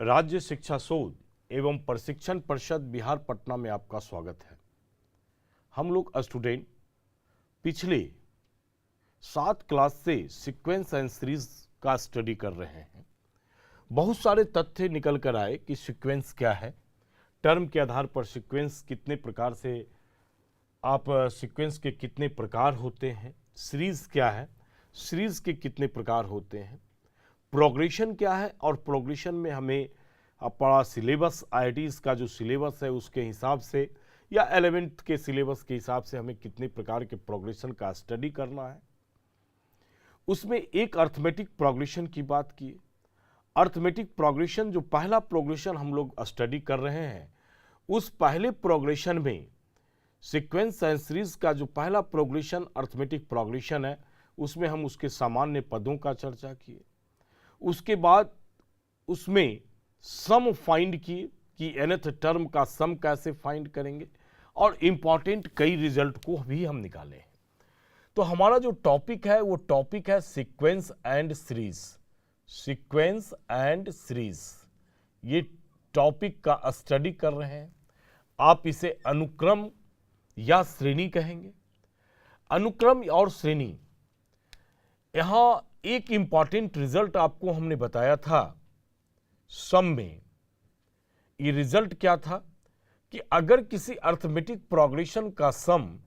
राज्य शिक्षा शोध एवं प्रशिक्षण परिषद बिहार पटना में आपका स्वागत है। हम लोग स्टूडेंट पिछले 7 क्लास से सीक्वेंस एंड सीरीज का स्टडी कर रहे हैं। बहुत सारे तथ्य निकल कर आए कि सीक्वेंस क्या है, टर्म के आधार पर सीक्वेंस कितने प्रकार से सीक्वेंस के कितने प्रकार होते हैं, सीरीज क्या है, सीरीज के कितने प्रकार होते हैं, प्रोग्रेशन क्या है और प्रोग्रेशन में हमें पढ़ा सिलेबस आईआईटीज़ का जो सिलेबस है उसके हिसाब से या 11th के सिलेबस के हिसाब से हमें कितने प्रकार के प्रोग्रेशन का स्टडी करना है। उसमें एक अर्थमेटिक प्रोग्रेशन की बात की। अर्थमेटिक प्रोग्रेशन जो पहला प्रोग्रेशन हम लोग स्टडी कर रहे हैं, उस पहले प्रोग्रेशन में सीक्वेंस एंड सीरीज का जो पहला प्रोग्रेशन अर्थमेटिक प्रोग्रेशन है, उसमें हम उसके सामान्य पदों का चर्चा किए। उसके बाद उसमें सम फाइंड किए कि nth टर्म का सम कैसे फाइंड करेंगे और इम्पॉर्टेंट कई रिजल्ट को भी हम निकाले हैं। तो हमारा जो टॉपिक है वो टॉपिक है sequence and series. Sequence and series ये टॉपिक का स्टडी कर रहे हैं। आप इसे अनुक्रम या श्रेणी कहेंगे। अनुक्रम और श्रेणी, यहाँ एक इंपॉर्टेंट रिजल्ट आपको हमने बताया था सम में। ये रिजल्ट क्या था कि अगर किसी अर्थमेटिक प्रोग्रेशन का सम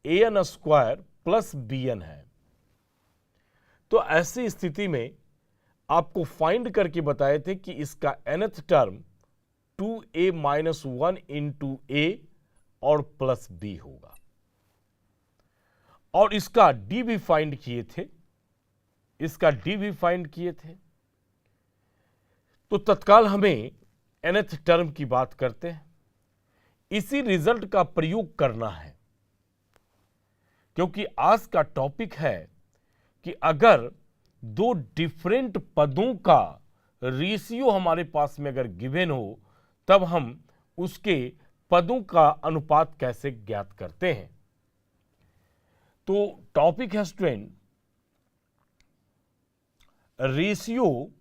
an स्क्वायर प्लस bn है, तो ऐसी स्थिति में आपको फाइंड करके बताए थे कि इसका nth term 2a minus 1 into a और प्लस b होगा और इसका d भी फाइंड किए थे। तो तत्काल हमें nth टर्म की बात करते हैं। इसी रिजल्ट का प्रयोग करना है, क्योंकि आज का टॉपिक है कि अगर दो डिफरेंट पदों का रेशियो हमारे पास में अगर गिवन हो, तब हम उसके पदों का अनुपात कैसे ज्ञात करते हैं। तो टॉपिक है student, ratio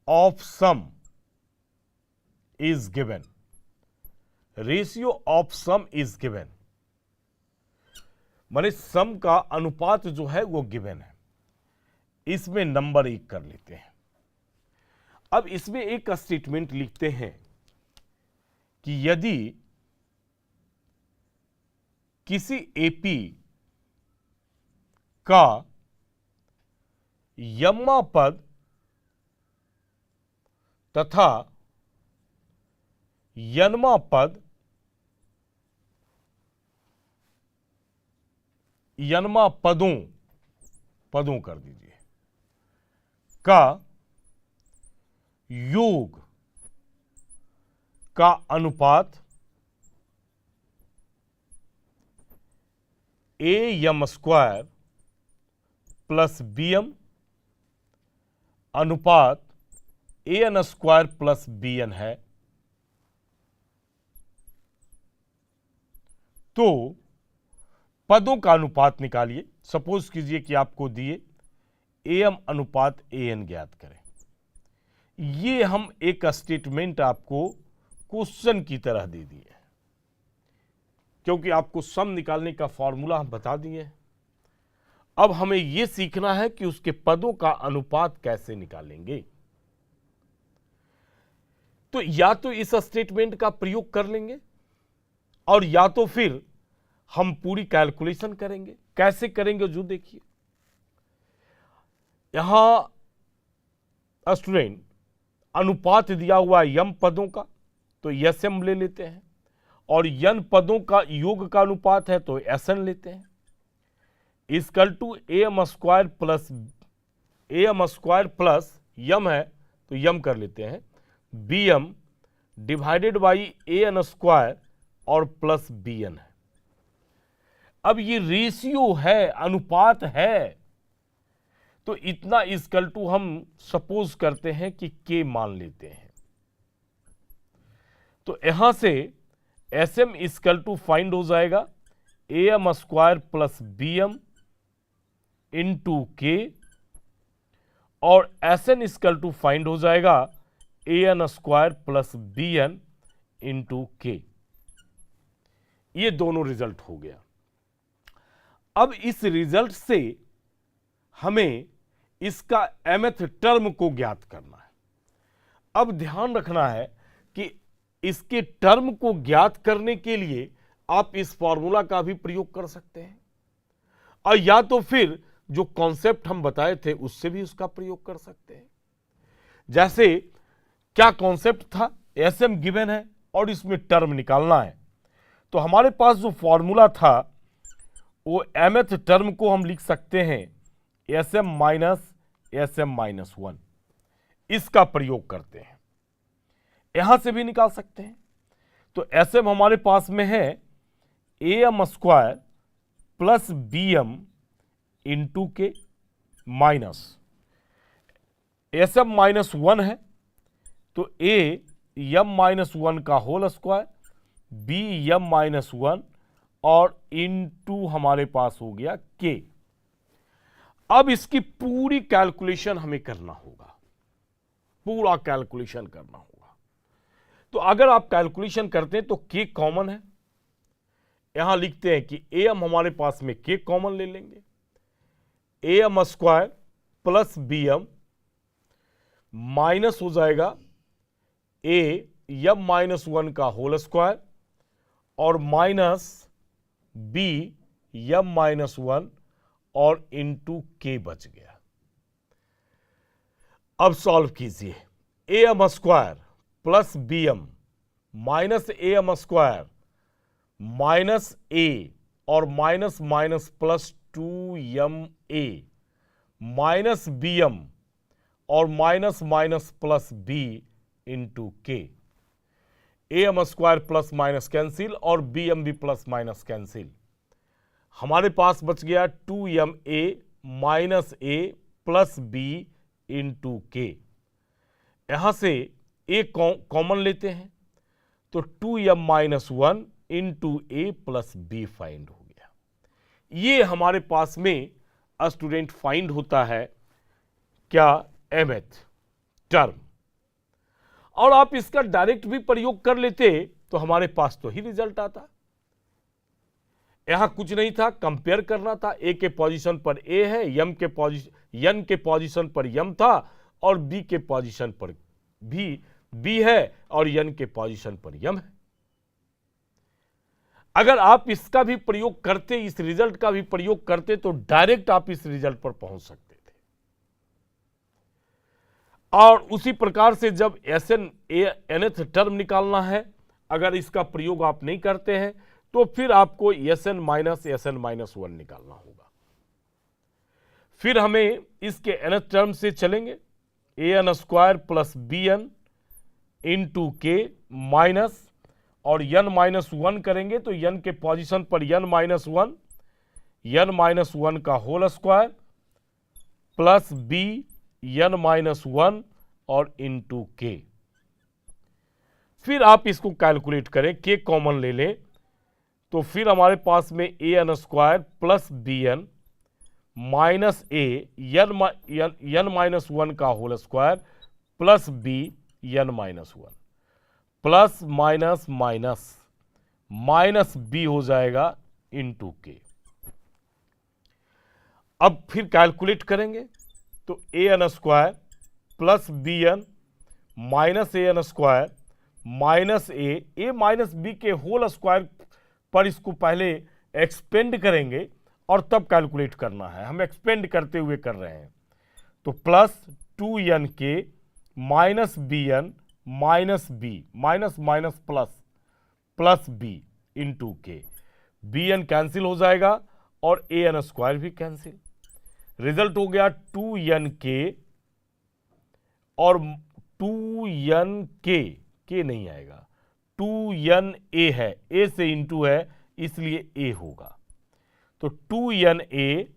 of some is given. Ratio of some is given माने सम का अनुपात जो है वो गिवन है। इसमें नंबर 1 कर लेते हैं। अब इसमें एक स्टेटमेंट लिखते हैं कि यदि किसी एपी का यम्मा पद तथा यन्मा पद पदों कर दीजिए का योग का अनुपात a Yama square plus bm अनुपात an स्क्वायर प्लस bn है, तो पदों का अनुपात निकालिए। सपोज कीजिए कि आपको दिए am अनुपात an ज्ञात करें। ये हम एक स्टेटमेंट आपको क्वेश्चन की तरह दे दिए, क्योंकि आपको सम निकालने का फॉर्मूला हम बता दिए। अब हमें यह सीखना है कि उसके पदों का अनुपात कैसे निकालेंगे। तो या तो इस स्टेटमेंट का प्रयोग कर लेंगे और या तो फिर हम पूरी कैलकुलेशन करेंगे। कैसे करेंगे जो देखिए, यहां स्टूडेंट अनुपात दिया हुआ यम पदों का, तो यसम ले लेते हैं, और यन पदों का योग का अनुपात है तो एसन लेते हैं। Equal to am square plus M है तो यम कर लेते हैं, bm divided by an square और प्लस bn है। अब ये रेशियो है, अनुपात है, तो इतना इक्वल टू हम सपोज करते हैं कि k मान लेते हैं। तो यहां से sm इक्वल टू फाइंड हो जाएगा am square plus bm into k और S N equal to find हो जाएगा A N square plus B N into K. ये दोनों रिजल्ट हो गया। अब इस रिजल्ट से हमें इसका mth टर्म को ज्ञात करना है। अब ध्यान रखना है कि इसके टर्म को ज्ञात करने के लिए आप इस फॉर्मूला का भी प्रयोग कर सकते हैं, और या तो फिर जो कॉन्सेप्ट हम बताए थे उससे भी उसका प्रयोग कर सकते हैं। जैसे क्या कॉन्सेप्ट था, एस एम गिवन है और इसमें टर्म निकालना है, तो हमारे पास जो फॉर्मूला था वो mth टर्म को हम लिख सकते हैं एस एम माइनस वन। इसका प्रयोग करते हैं, यहां से भी निकाल सकते हैं। तो एस एम हमारे पास में है A M square plus B M into K minus S M minus one है तो ए एम माइनस वन का whole square B M minus one और इंटू हमारे पास हो गया के। अब इसकी पूरी कैलकुलेशन हमें करना होगा, पूरा कैलकुलेशन करना होगा। तो अगर आप कैलकुलेशन करते हैं तो के कॉमन है, यहां लिखते हैं कि ए एम हमारे पास में के कॉमन ले लेंगे, A M square plus B M minus हो जाएगा ए एम माइनस वन का होल स्क्वायर और minus B M minus one और इंटू के बच गया। अब सॉल्व कीजिए, A M square plus B M minus A M square minus A और minus minus plus two M A minus B M और minus minus plus B into K. A M square plus minus cancel और B M भी plus minus cancel. हमारे पास बच गया two M A minus A plus B into K. यहां से A common लेते हैं तो two M minus one into A plus B find हो गया। ये हमारे पास में स्टूडेंट फाइंड होता है क्या, mth टर्म। और आप इसका डायरेक्ट भी प्रयोग कर लेते तो हमारे पास तो ही रिजल्ट आता। यहां कुछ नहीं था, कंपेयर करना था। ए के पोजीशन पर ए है, एन के पोजीशन पर एम था और बी के पोजीशन पर भी बी है और एन के पोजीशन पर एम है। अगर आप इसका भी प्रयोग करते, इस रिजल्ट का भी प्रयोग करते तो डायरेक्ट आप इस रिजल्ट पर पहुंच सकते थे। और उसी प्रकार से जब एस एन nth टर्म निकालना है, अगर इसका प्रयोग आप नहीं करते हैं तो फिर आपको एस एन माइनस वन निकालना होगा। फिर हमें इसके nth टर्म से चलेंगे, A N square plus B N into K minus और एन माइनस वन करेंगे तो एन के पोजीशन पर एन माइनस वन का whole square plus B N minus one और इंटू के। फिर आप इसको कैलकुलेट करें, के कॉमन ले लें तो फिर हमारे पास में A N square plus B N minus A N minus one का whole square plus B N minus one plus minus minus minus B हो जाएगा इंटू के। अब फिर कैलकुलेट करेंगे तो A N square plus B N minus A N square minus A minus B के whole square पर इसको पहले एक्सपेंड करेंगे और तब कैलकुलेट करना है। हम एक्सपेंड करते हुए कर रहे हैं तो plus two N K minus B N minus B minus minus plus plus B into K. B N cancel हो जाएगा और ए एन स्क्वायर भी कैंसिल। रिजल्ट हो गया टू एन के और टू एन के नहीं आएगा, टू एन ए है, ए से इंटू है इसलिए ए होगा। तो two N A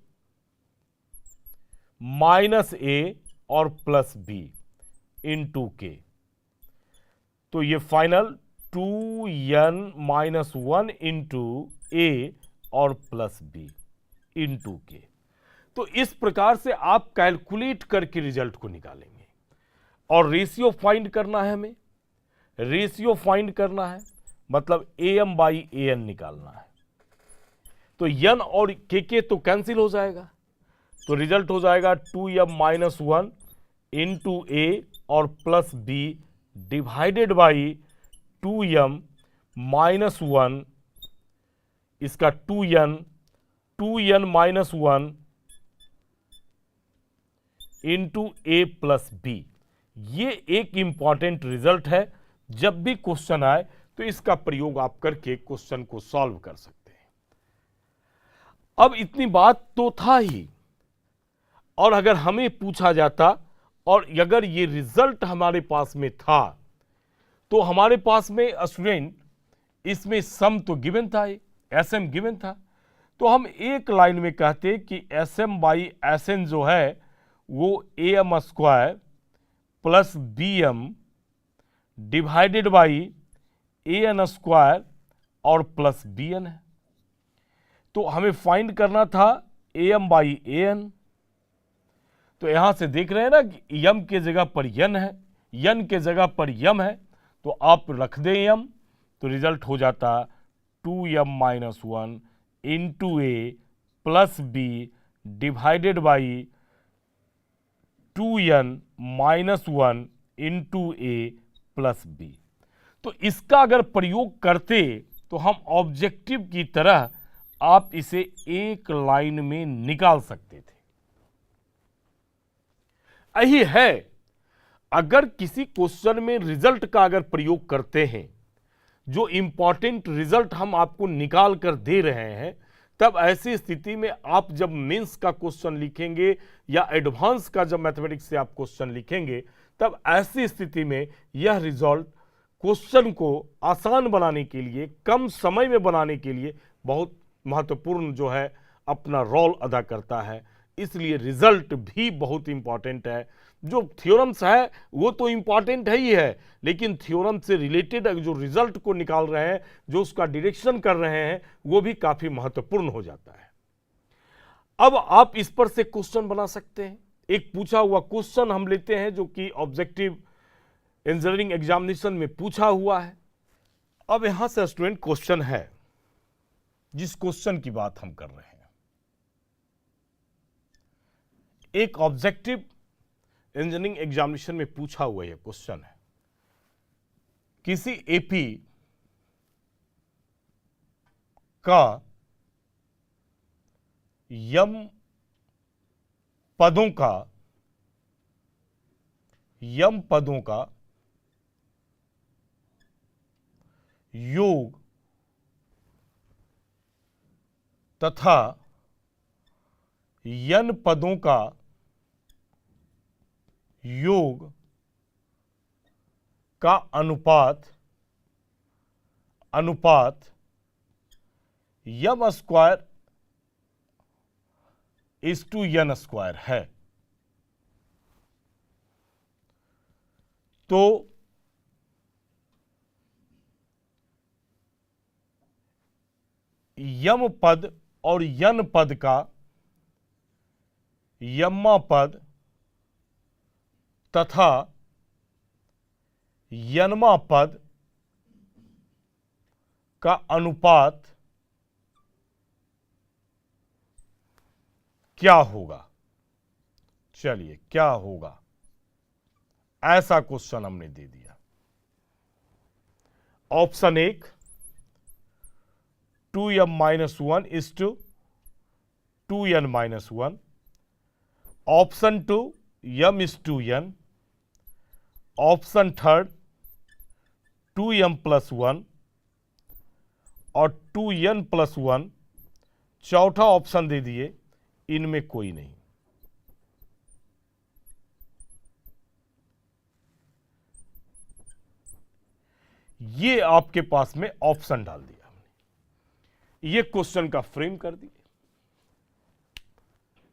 minus A और प्लस बी इंटू के। तो ये final two N minus one into A और प्लस बी इंटू के। तो इस प्रकार से आप कैलकुलेट करके रिजल्ट को निकालेंगे। और रेशियो फाइंड करना है, हमें रेशियो फाइंड करना है, मतलब am बाई an निकालना है। तो n और k तो कैंसिल हो जाएगा, तो रिजल्ट हो जाएगा 2m माइनस 1 इंटू ए और plus b divided by 2m minus 1, इसका 2n minus 1 into A plus B. ये एक इंपॉर्टेंट रिजल्ट है, जब भी क्वेश्चन आए तो इसका प्रयोग आप करके क्वेश्चन को सॉल्व कर सकते हैं। अब इतनी बात तो था ही, और अगर हमें पूछा जाता और अगर ये रिजल्ट हमारे पास में था, तो हमारे पास में स्टूडेंट इसमें सम तो गिवन था, एस एम गिवन था, तो हम एक लाइन में कहते कि S M by S N जो है वो A M square plus B M divided by A N square और प्लस बी एन है। तो हमें फाइंड करना था A M by A N. तो यहां से देख रहे हैं ना कि यम के जगह पर यन है, यन के जगह पर यम है, तो आप रख दें यम, तो रिजल्ट हो जाता 2m minus 1 into A plus B divided by 2n minus 1 into A plus B. तो इसका अगर प्रयोग करते तो हम ऑब्जेक्टिव की तरह आप इसे एक लाइन में निकाल सकते थे। यही है, अगर किसी क्वेश्चन में रिजल्ट का अगर प्रयोग करते हैं, जो इंपॉर्टेंट रिजल्ट हम आपको निकाल कर दे रहे हैं, तब ऐसी स्थिति में आप जब मेंस का क्वेश्चन लिखेंगे या एडवांस का जब मैथमेटिक्स से आप क्वेश्चन लिखेंगे, तब ऐसी स्थिति में यह रिजल्ट क्वेश्चन को आसान बनाने के लिए, कम समय में बनाने के लिए बहुत महत्वपूर्ण जो है अपना रोल अदा करता है। इसलिए रिजल्ट भी बहुत इंपॉर्टेंट है। जो थ्योरम्स है वो तो इंपॉर्टेंट है ही है, लेकिन थ्योरम से रिलेटेड जो रिजल्ट को निकाल रहे हैं, जो उसका डायरेक्शन कर रहे हैं, वो भी काफी महत्वपूर्ण हो जाता है। अब आप इस पर से क्वेश्चन बना सकते हैं। एक पूछा हुआ क्वेश्चन हम लेते हैं जो कि ऑब्जेक्टिव इंजीनियरिंग एग्जामिनेशन में पूछा हुआ है। अब यहां से स्टूडेंट क्वेश्चन है, जिस क्वेश्चन की बात हम कर रहे हैं, एक ऑब्जेक्टिव इंजीनियरिंग एग्जामिनेशन में पूछा हुआ यह क्वेश्चन है, किसी एपी का यम पदों का योग तथा यन पदों का योग का अनुपात m square is two n square है। तो यम पद और यन पद का यम्मा पद तथा यन्मा पद का अनुपात क्या होगा। चलिए, क्या होगा, ऐसा क्वेश्चन हमने दे दिया। Option 1 2m minus 1 is to 2n minus 1। Option 2 m is to n। Option 3 2m plus 1 और 2n प्लस 1। चौथा ऑप्शन दे दिए, इनमें कोई नहीं। ये आपके पास में ऑप्शन डाल दिया हमने, ये क्वेश्चन का फ्रेम कर दिया।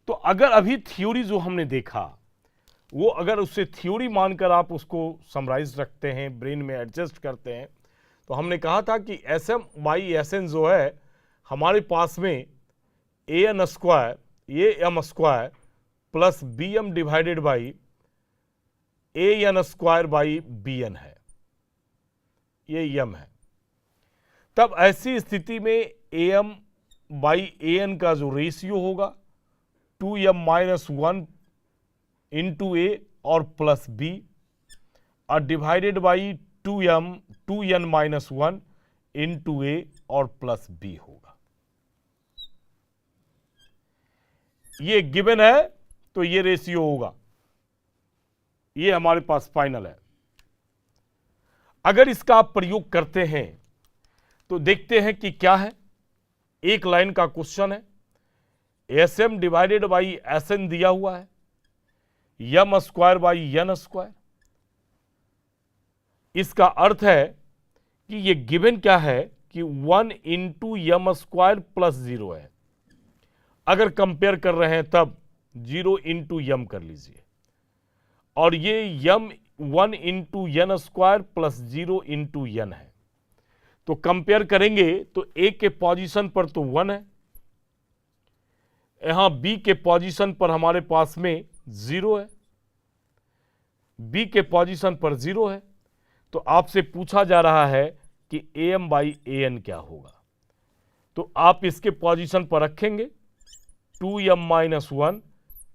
तो अगर अभी थ्योरी जो हमने देखा, वो अगर उससे थ्योरी मानकर आप उसको समराइज रखते हैं, ब्रेन में एडजस्ट करते हैं, तो हमने कहा था कि S M by S N जो है हमारे पास में A N square A M square plus B M divided by A N square by B N है, ये एम है। तब ऐसी स्थिति में A M by A N का जो रेशियो होगा 2m माइनस 1 इंटू ए और प्लस बी और divided by 2n minus 1 into A और प्लस बी होगा। ये गिवन है तो ये रेशियो होगा, ये हमारे पास फाइनल है। अगर इसका आप प्रयोग करते हैं तो देखते हैं कि क्या है। एक लाइन का क्वेश्चन है, s m divided by S n दिया हुआ है, m square by n square. इसका अर्थ है कि ये गिवन क्या है कि 1 इंटू यम स्क्वायर प्लस 0 है। अगर कंपेयर कर रहे हैं तब 0 इंटू यम कर लीजिए, और ये m 1 into n square plus 0 into n है। तो कंपेयर करेंगे तो ए के पोजीशन पर तो 1 है, यहां बी के पोजीशन पर हमारे पास में 0 है, बी के पोजीशन पर 0 है। तो आपसे पूछा जा रहा है कि a M by A n क्या होगा। तो आप इसके पोजीशन पर रखेंगे 2m माइनस 1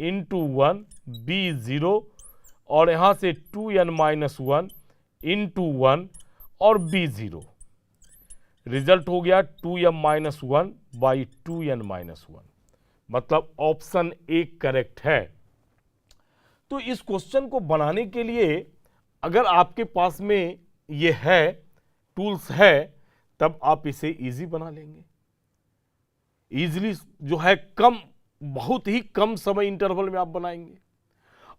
इंटू 1 बी 0 और यहां से 2n माइनस 1 इंटू 1 और बी 0। रिजल्ट हो गया 2m minus 1 by 2n minus 1, मतलब ऑप्शन ए करेक्ट है। तो इस क्वेश्चन को बनाने के लिए अगर आपके पास में ये है, टूल्स है, तब आप इसे इजी बना लेंगे। इजीली जो है बहुत ही कम समय इंटरवल में आप बनाएंगे।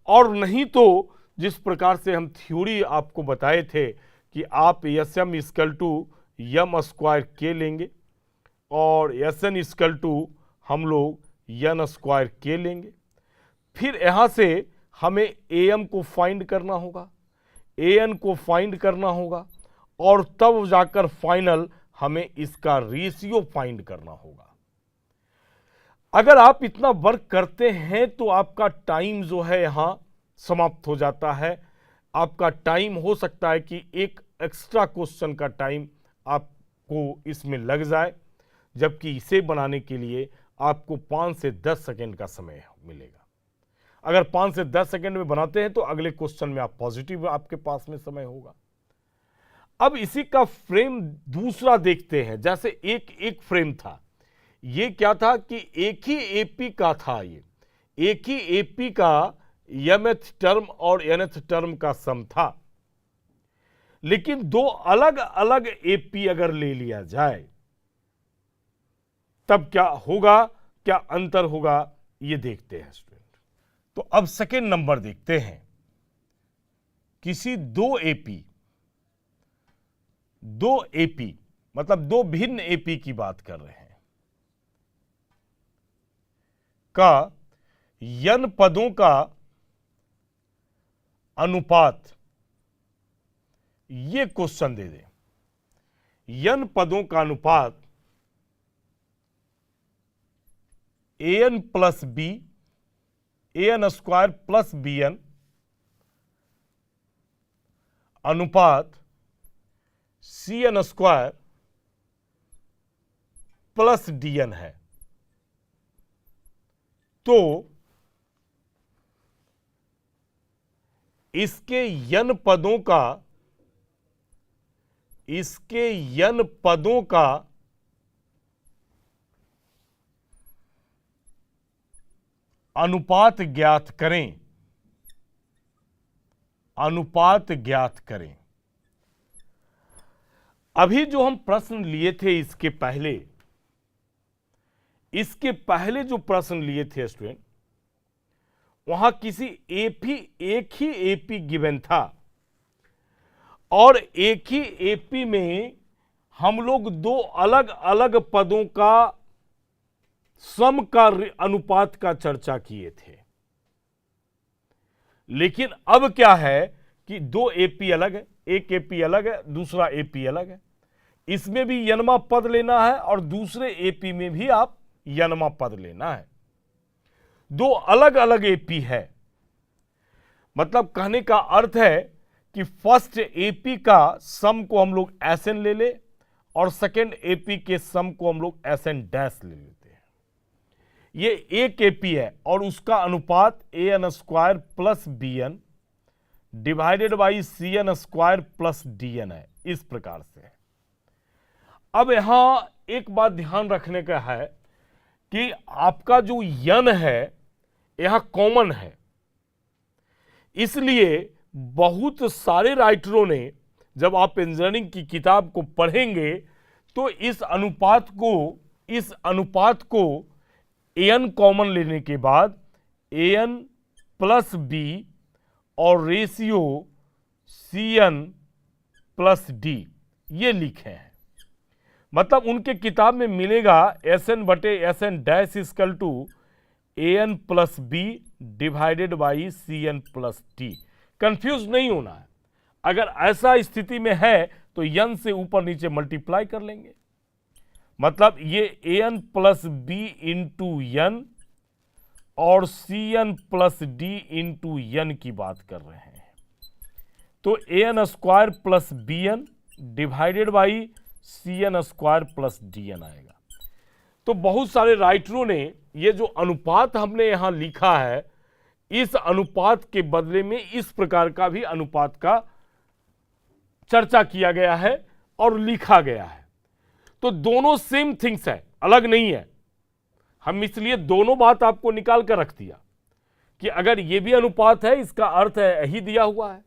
और नहीं तो जिस प्रकार से हम थ्योरी आपको बताए थे कि आप s m equal to m square के लेंगे और एस एन इक्वल टू हम लोग एन स्क्वायर के लेंगे, फिर यहाँ से हमें ए एम को फाइंड करना होगा, ए एन को फाइंड करना होगा, और तब जाकर फाइनल हमें इसका रेशियो फाइंड करना होगा। अगर आप इतना वर्क करते हैं तो आपका टाइम जो है यहां समाप्त हो जाता है। आपका टाइम हो सकता है कि एक एक्स्ट्रा क्वेश्चन का टाइम आपको इसमें लग जाए, जबकि इसे बनाने के लिए आपको 5 से 10 सेकेंड का समय मिलेगा। अगर 5 से 10 सेकेंड में बनाते हैं तो अगले क्वेश्चन में आप पॉजिटिव आपके पास में समय होगा। अब इसी का फ्रेम दूसरा देखते हैं। जैसे एक फ्रेम था, ये क्या था कि एक ही एपी का था, ये एक ही एपी का mth टर्म और nth टर्म का सम था। लेकिन दो अलग अलग एपी अगर ले लिया जाए तब क्या होगा, क्या अंतर होगा, ये देखते हैं स्टूडेंट। तो अब सेकेंड नंबर देखते हैं। किसी दो एपी मतलब दो भिन्न एपी की बात कर रहे हैं का यन पदों का अनुपात, ये क्वेश्चन दे दें। यन पदों का अनुपात A N plus B, A N square plus B N अनुपात C N square plus D N है। तो इसके यन पदों का अनुपात ज्ञात करें, अनुपात ज्ञात करें। अभी जो हम प्रश्न लिए थे इसके पहले जो प्रश्न लिए थे स्टूडेंट, वहां किसी एक ही एपी गिवन था और एक ही एपी में हम लोग दो अलग अलग पदों का सम का अनुपात का चर्चा किए थे। लेकिन अब क्या है कि दो एपी अलग है, एक एपी अलग है, दूसरा एपी अलग है। इसमें भी यनमा पद लेना है और दूसरे एपी में भी आप यनमा पद लेना है। दो अलग अलग एपी है। मतलब कहने का अर्थ है कि फर्स्ट एपी का सम को हम लोग एसएन ले ले और सेकेंड एपी के सम को हम लोग एसएन डैश ले लेते हैं। ये एक एपी है और उसका अनुपात A N square plus B N divided by C N square plus D N है, इस प्रकार से है। अब यहां एक बात ध्यान रखने का है कि आपका जो यन है यहां कॉमन है, इसलिए बहुत सारे राइटरों ने जब आप इंजीनियरिंग की किताब को पढ़ेंगे तो इस अनुपात को एन कॉमन लेने के बाद एन प्लस बी और ratio c N plus d ये लिखे हैं। मतलब उनके किताब में मिलेगा एस एन बटे s n dash equal to a N plus B divided by C N plus t. Confuse नहीं होना है। अगर ऐसा स्थिति में है तो यन से ऊपर नीचे मल्टीप्लाई कर लेंगे। मतलब ये A N plus B into N और C N plus D into N की बात कर रहे हैं। तो A N square plus B N divided by C N square plus D N आएगा। तो बहुत सारे राइटरों ने ये जो अनुपात हमने यहां लिखा है, इस अनुपात के बदले में इस प्रकार का भी अनुपात का चर्चा किया गया है और लिखा गया है। तो दोनों सेम थिंग्स है, अलग नहीं है। हम इसलिए दोनों बात आपको निकाल कर रख दिया कि अगर ये भी अनुपात है, इसका अर्थ है यही दिया हुआ है,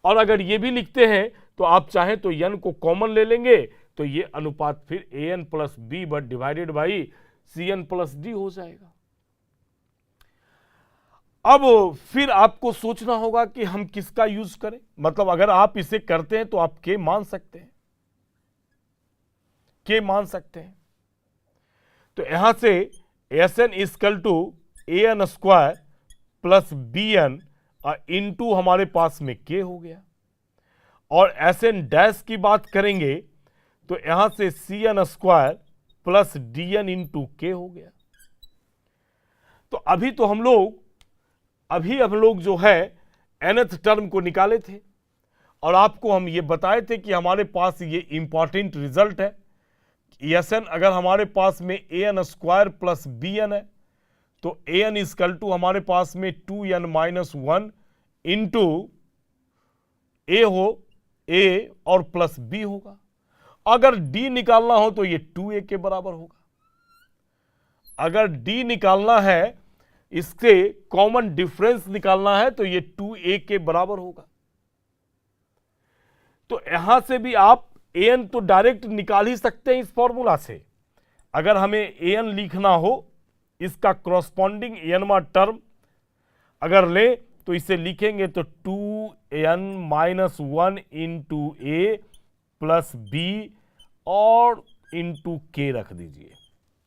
और अगर ये भी लिखते हैं तो आप चाहें तो यन को कॉमन ले लेंगे तो ये अनुपात फिर A N plus B but divided by C N plus D हो जाएगा। अब फिर आपको सोचना होगा कि हम किसका यूज करें। मतलब अगर आप इसे करते हैं तो आप के मान सकते हैं, के मान सकते हैं। तो यहां से s n equal to a N square plus B N into हमारे पास में के हो गया, और एस एन डैश की बात करेंगे तो यहां से c N square plus D n into के हो गया। तो अभी हम लोग जो है nth टर्म को निकाले थे और आपको हम ये बताए थे कि हमारे पास ये इंपॉर्टेंट रिजल्ट है। एस एन अगर हमारे पास में A N square plus B N है तो ए एन इजकल टू हमारे पास में 2n माइनस 1 इंटू ए हो ए और प्लस बी होगा। अगर डी निकालना हो तो ये 2a के बराबर होगा। अगर डी निकालना है, इससे कॉमन डिफरेंस निकालना है तो ये 2a के बराबर होगा। तो यहां से भी आप an तो डायरेक्ट निकाल ही सकते हैं इस फॉर्मूला से। अगर हमें an लिखना हो, इसका क्रॉसपॉन्डिंग एनवा टर्म अगर ले तो इसे लिखेंगे तो 2n minus 1 into A plus B और इंटू के रख दीजिए।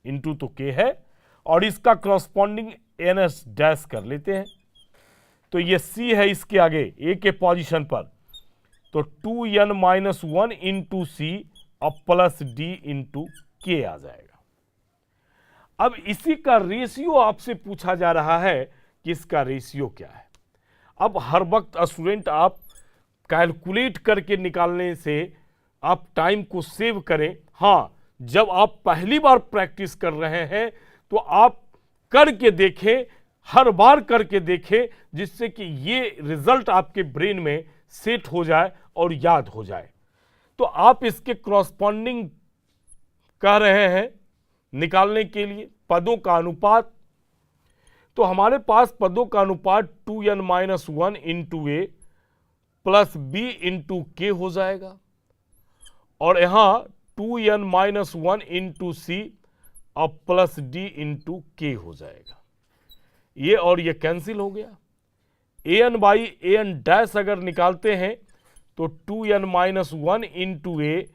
इंटू तो के है और इसका क्रॉसपॉन्डिंग एन एस डैश कर लेते हैं। तो ये सी है इसके आगे ए के पोजीशन पर, तो 2n माइनस 1 इंटू सी और प्लस डी इंटू के आ जाएगा। अब इसी का रेशियो आपसे पूछा जा रहा है कि इसका रेशियो क्या है। अब हर वक्त स्टूडेंट आप कैलकुलेट करके निकालने से आप टाइम को सेव करें। हाँ, जब आप पहली बार प्रैक्टिस कर रहे हैं तो आप करके देखें, हर बार करके देखें, जिससे कि ये रिजल्ट आपके ब्रेन में सेट हो जाए और याद हो जाए। तो आप इसके क्रॉसपॉन्डिंग कह रहे हैं निकालने के लिए पदों का अनुपात। तो हमारे पास पदों का अनुपात 2n minus 1 into A plus B into के हो जाएगा, और यहां 2n माइनस 1 इंटू सी और प्लस डी इंटू के हो जाएगा। ये और ये कैंसिल हो गया। A N by A N dash अगर निकालते हैं तो 2n minus 1 into A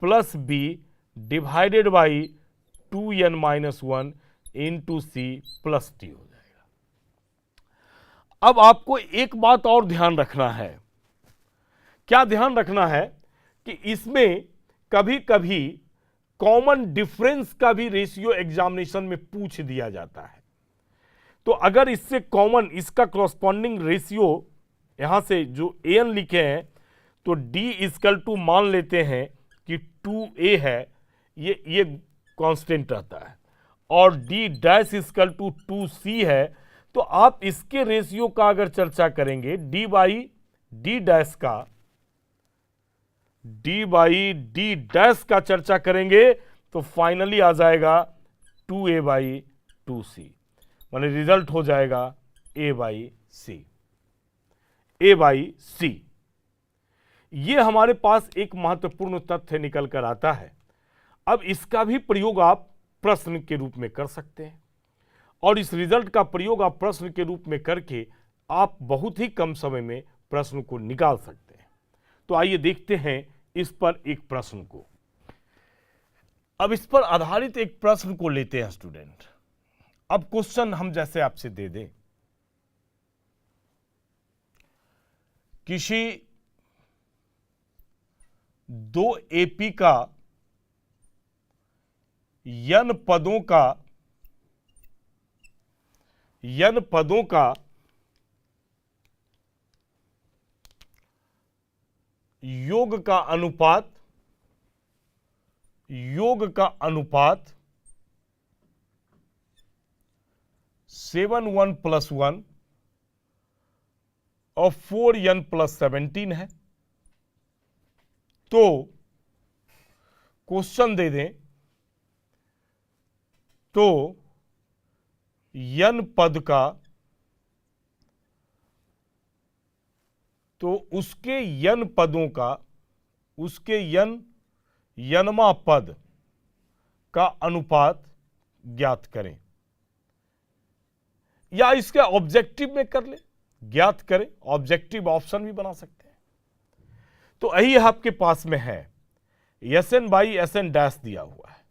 plus B divided by 2n minus 1 into C plus D हो जाएगा। अब आपको एक बात और ध्यान रखना है। क्या ध्यान रखना है कि इसमें कभी कभी कॉमन डिफरेंस का भी रेशियो एग्जामिनेशन में पूछ दिया जाता है। तो अगर इससे कॉमन इसका कॉरस्पॉन्डिंग रेशियो यहां से जो an लिखे हैं, तो d इक्वल टू मान लेते हैं कि 2a है, ये कांस्टेंट रहता है, और d dash equal to 2c है। तो आप इसके रेशियो का अगर चर्चा करेंगे d बाई डी डैश का, d बाई डी डैश का चर्चा करेंगे तो फाइनली आ जाएगा 2a बाई 2c, माने रिजल्ट हो जाएगा a by C, a by C. ये हमारे पास एक महत्वपूर्ण तथ्य निकल कर आता है। अब इसका भी प्रयोग आप प्रश्न के रूप में कर सकते हैं, और इस रिजल्ट का प्रयोग आप प्रश्न के रूप में करके आप बहुत ही कम समय में प्रश्न को निकाल सकते हैं। तो आइए देखते हैं इस पर एक प्रश्न को। अब इस पर आधारित एक प्रश्न को लेते हैं स्टूडेंट। अब क्वेश्चन हम जैसे आपसे दे दें, किसी 2 AP का n पदों का योग का अनुपात 7 1 + 1 और 4n + 17 है। तो क्वेश्चन दे दें, तो n पद का, तो उसके n पदों का, उसके nवां पद का अनुपात ज्ञात करें, या इसके ऑब्जेक्टिव में कर ले, ज्ञात करें, ऑब्जेक्टिव ऑप्शन भी बना सकते हैं। तो यही आपके पास में है, Sn बाई Sn डैश दिया हुआ है,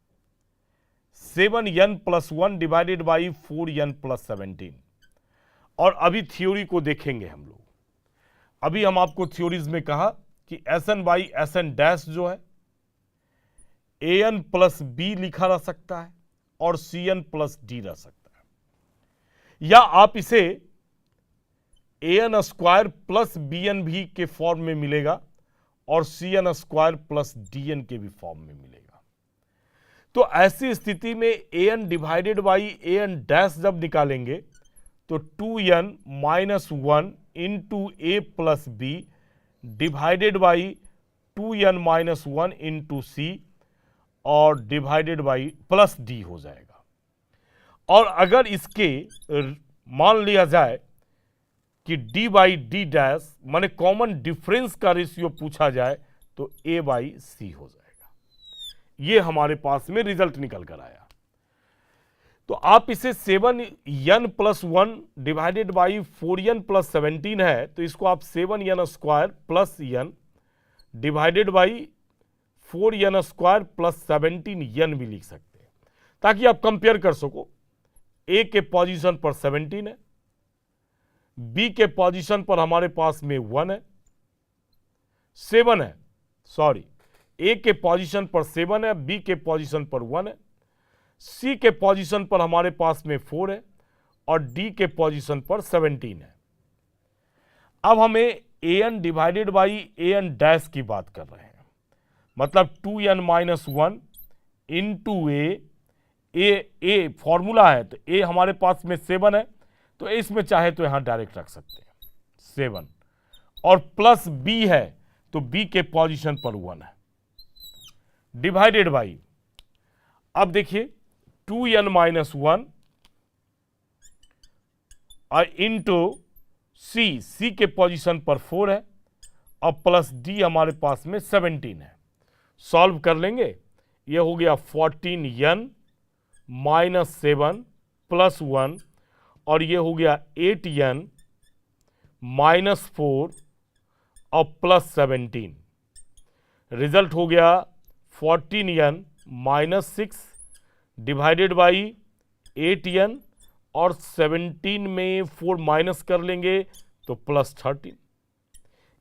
7n + 1 डिवाइडेड बाई 4n + 17। और अभी थ्योरी को देखेंगे हम लोग। अभी हम आपको थ्योरीज में कहा कि Sn बाई Sn डैश जो है an + b लिखा रह सकता है और cn + d रह सकता है, या आप इसे an स्क्वायर प्लस bn भी के फॉर्म में मिलेगा और cn स्क्वायर प्लस dn के भी फॉर्म में मिलेगा। तो ऐसी स्थिति में an divided by an dash जब निकालेंगे तो 2n - 1 into a plus b divided by 2n - 1 into c और डिवाइडेड बाई प्लस d हो जाएगा। और अगर इसके मान लिया जाए कि d बाई डी डैश माने कॉमन डिफरेंस का रेशियो पूछा जाए तो a बाई सी हो जाएगा। ये हमारे पास में रिजल्ट निकल कर आया। तो आप इसे 7n + 1 डिवाइडेड बाई 4n + 17 है, तो इसको आप 7n square plus n divided by 4n square plus 17n भी लिख सकते हैं, ताकि आप कंपेयर कर सको। a के पोजीशन पर 17 है, b के पोजीशन पर हमारे पास में 1 है, 7 है, सॉरी, a के पोजीशन पर 7 है, b के पोजीशन पर 1 है, c के पोजीशन पर हमारे पास में 4 है और d के पोजीशन पर 17 है। अब हमें an divided by an dash की बात कर रहे हैं, मतलब 2n - 1 इंटू a फॉर्मूला है, तो a हमारे पास में 7 है, तो इसमें चाहे तो यहां डायरेक्ट रख सकते हैं 7, और प्लस b है तो b के पोजीशन पर 1 है, डिवाइडेड बाई, अब देखिए 2n - 1 और इंटू c के पोजीशन पर 4 है और प्लस d हमारे पास में 17 है। सॉल्व कर लेंगे, ये हो गया 14n - 7 + 1 और ये हो गया 8n - 4 और प्लस 17। रिजल्ट हो गया 14n - 6 डिवाइडेड बाई 8n और 17 में 4 माइनस कर लेंगे तो प्लस 13।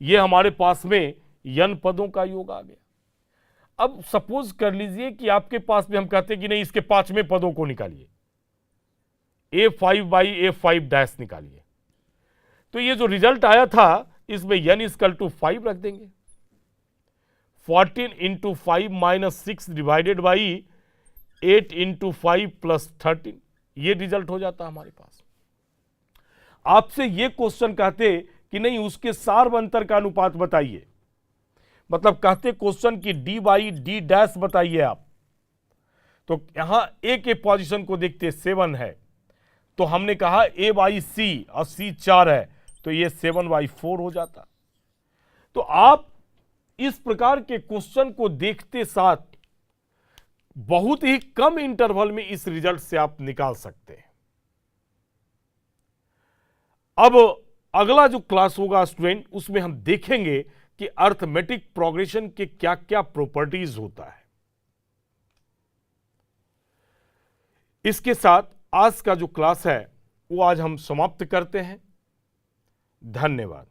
ये हमारे पास में n पदों का योग आ गया। अब सपोज कर लीजिए कि आपके पास में हम कहते हैं कि नहीं, इसके 5वें पदों को निकालिए, A5/A5 डैश निकालिए। तो ये जो रिजल्ट आया था इसमें n इक्वल टू 5 रख देंगे। 14 into 5 minus 6 divided by 8 into 5 plus 13, ये रिजल्ट हो जाता हमारे पास। आपसे ये क्वेश्चन कहते कि नहीं उसके सार्व अंतर का अनुपात बताइए, मतलब कहते क्वेश्चन की d/d डैश बताइए आप, तो यहां a के पोजीशन को देखते 7 है, तो हमने कहा a/c और c 4 है, तो ये 7/4 हो जाता। तो आप इस प्रकार के क्वेश्चन को देखते साथ बहुत ही कम इंटरवल में इस रिजल्ट से आप निकाल सकते हैं। अब अगला जो क्लास होगा स्टूडेंट, उसमें हम देखेंगे कि अर्थमेटिक प्रोग्रेशन के क्या क्या प्रॉपर्टीज होता है। इसके साथ आज का जो क्लास है वो आज हम समाप्त करते हैं। धन्यवाद।